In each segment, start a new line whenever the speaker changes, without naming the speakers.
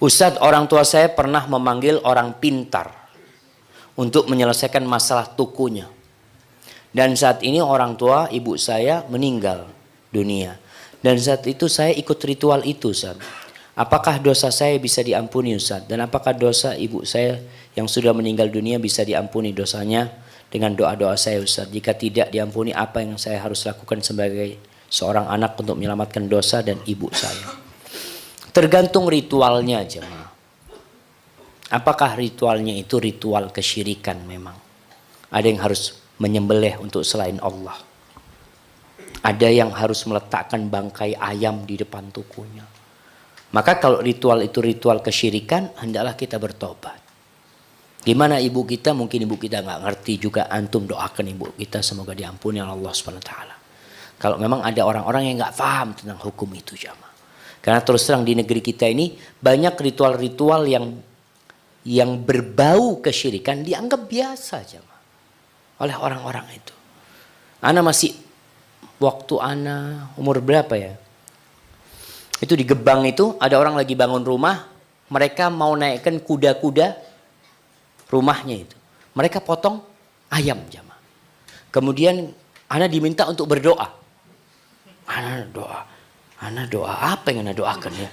Ustadz, orang tua saya pernah memanggil orang pintar untuk menyelesaikan masalah tukunya. Dan saat ini orang tua ibu saya meninggal dunia. Dan saat itu saya ikut ritual itu, Ustaz. Apakah dosa saya bisa diampuni, Ustaz? Dan apakah dosa ibu saya yang sudah meninggal dunia bisa diampuni dosanya dengan doa-doa saya, Ustaz? Jika tidak diampuni, apa yang saya harus lakukan sebagai seorang anak untuk menyelamatkan dosa dan ibu saya? Tergantung ritualnya, jemaah. Apakah ritualnya itu ritual kesyirikan memang? Ada yang harus menyembelih untuk selain Allah. Ada yang harus meletakkan bangkai ayam di depan tukunya. Maka kalau ritual itu ritual kesyirikan, hendaklah kita bertobat. Gimana ibu kita? Mungkin ibu kita nggak ngerti juga. Antum doakan ibu kita semoga diampuni oleh Allah Subhanahu Wa Taala. Kalau memang ada orang-orang yang nggak paham tentang hukum itu, jamaah. Karena terus terang di negeri kita ini banyak ritual-ritual yang berbau kesyirikan dianggap biasa, jamaah, oleh orang-orang itu. Ana masih waktu ana umur berapa ya? Itu di Gebang itu ada orang lagi bangun rumah, mereka mau naikkan kuda-kuda rumahnya itu. Mereka potong ayam, jamaah. Kemudian ana diminta untuk berdoa. Ana doa apa yang ana doakan ya?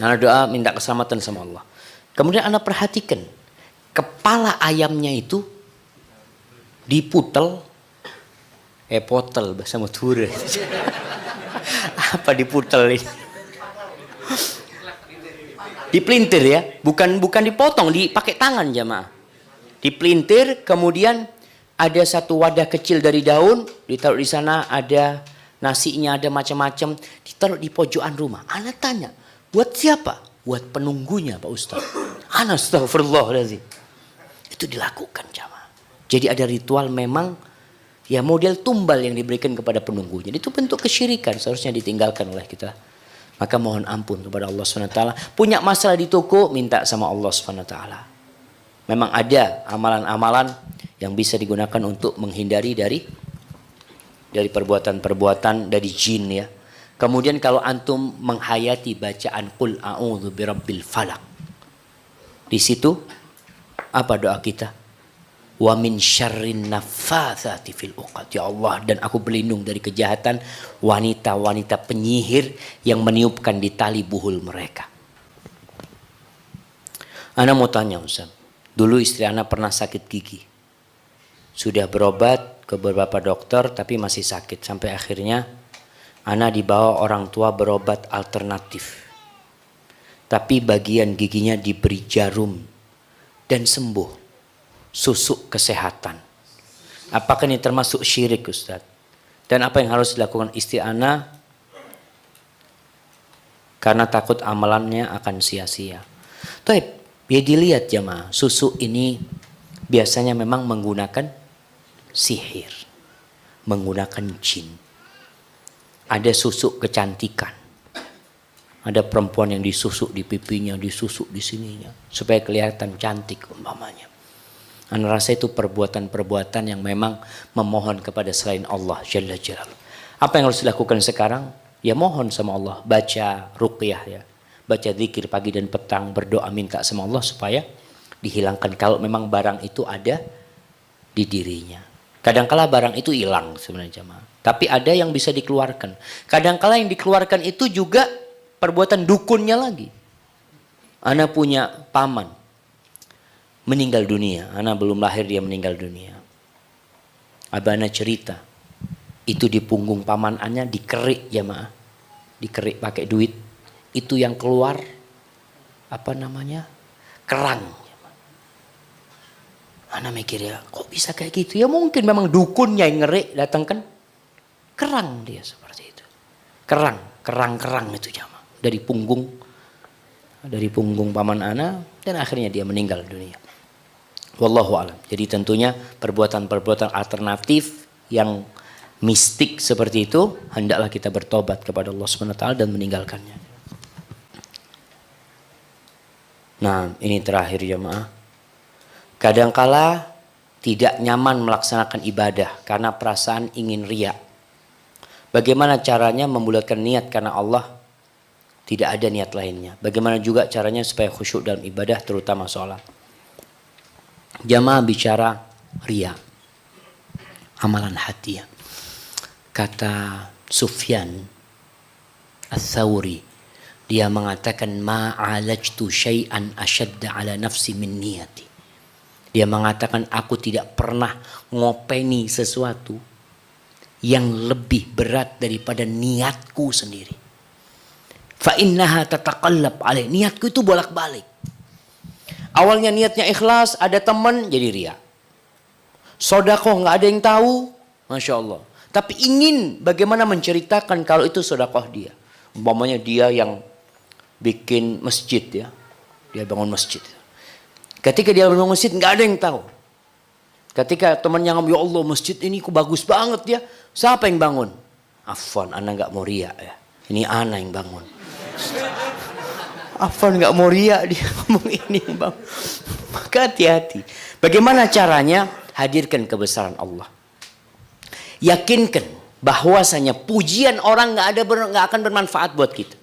Ana doa minta keselamatan sama Allah. Kemudian ana perhatikan kepala ayamnya itu diputel, potel bahasa Madura. Apa diputel ini? Dipelintir ya, bukan dipotong, dipakai tangan, jamaah. Dipelintir, kemudian ada satu wadah kecil dari daun, ditaruh di sana, ada nasinya, ada macam-macam, ditaruh di pojokan rumah. Ana tanya, buat siapa? Buat penunggunya, Pak Ustaz. Ana astagfirullahaladzim. Itu dilakukan, jamaah. Jadi ada ritual memang ya model tumbal yang diberikan kepada penunggunya. Itu bentuk kesyirikan, seharusnya ditinggalkan oleh kita. Maka mohon ampun kepada Allah SWT. Punya masalah di toko, minta sama Allah SWT. Memang ada amalan-amalan yang bisa digunakan untuk menghindari dari perbuatan-perbuatan dari jin ya. Kemudian kalau antum menghayati bacaan Qul a'udzu birabbil falaq. Di situ apa doa kita? Wa min syarrin naffatsati fil uqad. Ya Allah, dan aku berlindung dari kejahatan wanita-wanita penyihir yang meniupkan di tali buhul mereka. Ana mau tanya, Ustaz. Dulu istri ana pernah sakit gigi. Sudah berobat ke beberapa dokter tapi masih sakit. Sampai akhirnya ana dibawa orang tua berobat alternatif. Tapi bagian giginya diberi jarum dan sembuh. Susuk kesehatan. Apakah ini termasuk syirik, Ustaz? Dan apa yang harus dilakukan istri ana karena takut amalannya akan sia-sia? Taib, ya dilihat jamaah, susuk ini biasanya memang menggunakan sihir, menggunakan jin. Ada susuk kecantikan. Ada perempuan yang disusuk di pipinya, disusuk di sininya supaya kelihatan cantik umpamanya. Ana rasa itu perbuatan-perbuatan yang memang memohon kepada selain Allah Jalla Jalaluhu. Apa yang harus dilakukan sekarang? Ya mohon sama Allah, baca ruqyah ya. Baca zikir pagi dan petang, berdoa minta sama Allah supaya dihilangkan kalau memang barang itu ada di dirinya. Kadangkala barang itu hilang sebenarnya, jamaah. Tapi ada yang bisa dikeluarkan. Kadangkala yang dikeluarkan itu juga perbuatan dukunnya lagi. Ana punya paman meninggal dunia. Ana belum lahir dia meninggal dunia. Abana cerita, itu di punggung paman ana dikerik, jamaah. Dikerik pakai duit. Itu yang keluar apa namanya? Kerang. Ana mikir ya, kok bisa kayak gitu? Ya mungkin memang dukunnya yang ngerik, datangkan kerang dia seperti itu. Kerang itu, jamaah. Dari punggung paman ana dan akhirnya dia meninggal dunia. Wallahu alam. Jadi tentunya perbuatan-perbuatan alternatif yang mistik seperti itu hendaklah kita bertobat kepada Allah SWT dan meninggalkannya. Nah, ini terakhir jemaah. Kadangkala tidak nyaman melaksanakan ibadah karena perasaan ingin riya. Bagaimana caranya membulatkan niat karena Allah Tidak ada niat lainnya. Bagaimana juga caranya supaya khusyuk dalam ibadah, terutama sholat. Jamaah bicara riya, amalan hati ya. Kata Sufyan Ats-Tsauri, dia mengatakan ma'alajtu syai'an asyadda ala nafsi min niyati. Dia mengatakan aku tidak pernah ngopeni sesuatu yang lebih berat daripada niatku sendiri. Fa innaha tataqallab alaih. Niatku itu bolak-balik. Awalnya niatnya ikhlas, ada teman jadi riya. Sodakoh nggak ada yang tahu, Masya Allah. Tapi ingin bagaimana menceritakan kalau itu sodakoh dia. Umpamanya dia yang bikin masjid ya. Dia bangun masjid. Ketika dia bangun masjid nggak ada yang tahu. Ketika temannya ngomong, ya Allah masjid ini kok bagus banget ya. Siapa yang bangun? Afwan, ana nggak mau riya ya. Ini ana yang bangun. Afwan nggak mau riya, dia ngomong ini bang. Maka hati-hati. Bagaimana caranya? Hadirkan kebesaran Allah. Yakinkan bahwasanya pujian orang nggak akan bermanfaat buat kita.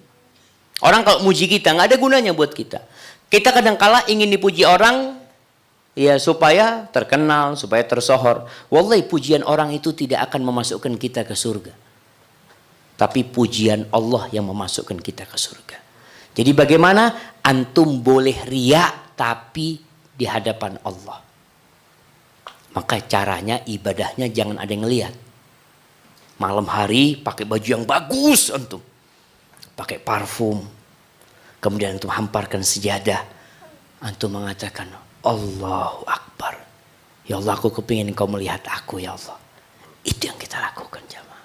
Orang kalau muji kita nggak ada gunanya buat kita. Kita kadang-kala ingin dipuji orang ya supaya terkenal, supaya tersohor. Wallahi pujian orang itu tidak akan memasukkan kita ke surga. Tapi pujian Allah yang memasukkan kita ke surga. Jadi bagaimana antum boleh riya tapi di hadapan Allah. Maka caranya ibadahnya jangan ada yang ngelihat. Malam hari pakai baju yang bagus antum. Pakai parfum. Kemudian antum hamparkan sejadah. Antum mengatakan Allahu Akbar. Ya Allah aku kepingin kau melihat aku ya Allah. Itu yang kita lakukan jamaah.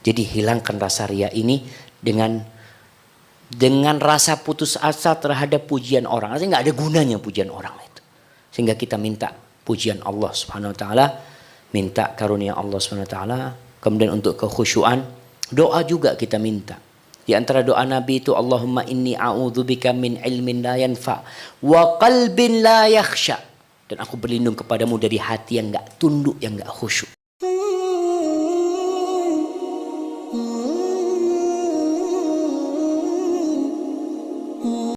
Jadi hilangkan rasa riya ini dengan rasa putus asa terhadap pujian orang. Artinya nggak ada gunanya pujian orang itu. Sehingga kita minta pujian Allah Subhanahu Wa Taala, minta karunia Allah Subhanahu Wa Taala. Kemudian untuk kekhusyuan, doa juga kita minta. Di antara doa Nabi itu Allahumma inni a'udzubika min ilmin la yanfa wa qalbin la yakhsha. Dan aku berlindung kepadamu dari hati yang nggak tunduk, yang nggak khusyuk.